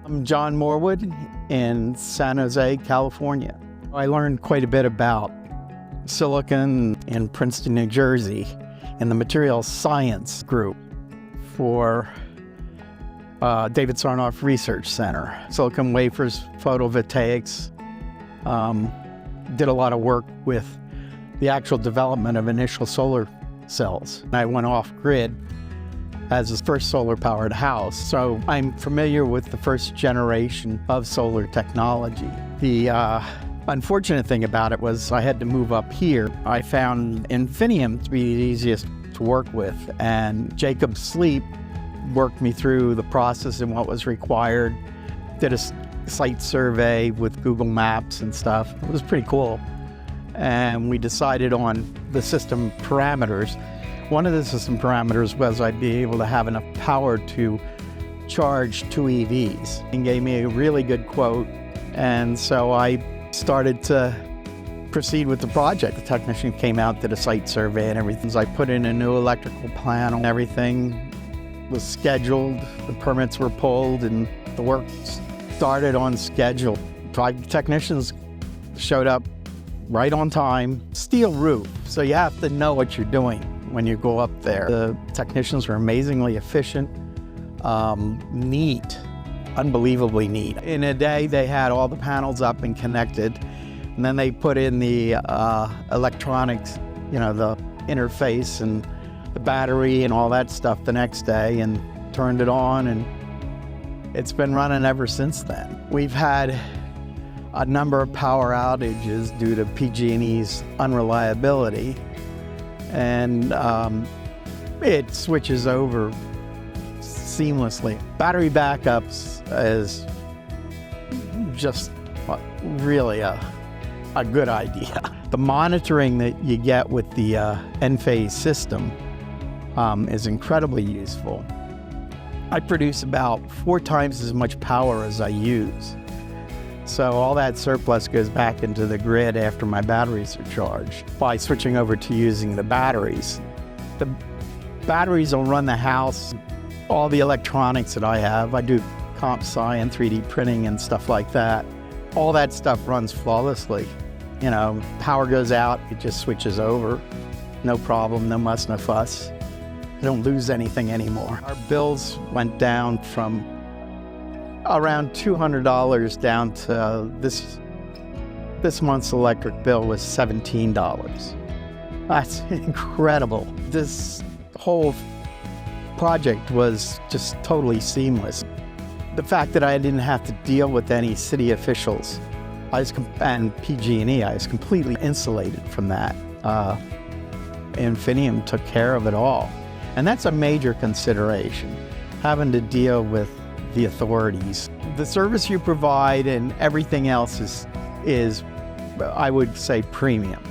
I'm John Morwood in San Jose, California. I learned quite a bit about silicon in Princeton, New Jersey, in the materials science group for David Sarnoff Research Center. Silicon wafers, photovoltaics, did a lot of work with the actual development of initial solar cells. I went off grid as the first solar-powered house, so I'm familiar with the first generation of solar technology. The unfortunate thing about it was I had to move up here. I found Infinium to be the easiest to work with, and Jacob Sleep worked me through the process and what was required, did a site survey with Google Maps and stuff. It was pretty cool. And we decided on the system parameters. One of the system parameters was I'd be able to have enough power to charge 2 EVs. He gave me a really good quote, and so I started to proceed with the project. The technician came out, did a site survey and everything. I put in a new electrical plan and everything was scheduled, the permits were pulled, and the work started on schedule. 5 technicians showed up right on time. Steel roof, so you have to know what you're doing when you go up there. The technicians were amazingly efficient, neat, unbelievably neat. In a day, they had all the panels up and connected, and then they put in the electronics, the interface and the battery and all that stuff the next day, and turned it on, and it's been running ever since then. We've had a number of power outages due to PG&E's unreliability, and it switches over seamlessly. Battery backups is just really a good idea. The monitoring that you get with the Enphase system is incredibly useful. I produce about 4 times as much power as I use. So all that surplus goes back into the grid after my batteries are charged. By switching over to using the batteries will run the house, all the electronics that I have. I do comp sci and 3D printing and stuff like that. All that stuff runs flawlessly. Power goes out, it just switches over. No problem, no muss, no fuss. I don't lose anything anymore. Our bills went down from around $200 down to this month's electric bill was $17. That's incredible. This whole project was just totally seamless. The fact that I didn't have to deal with any city officials and PG&E, I was completely insulated from that. Infinium took care of it all. And that's a major consideration, having to deal with the authorities. The service you provide and everything else is I would say, premium.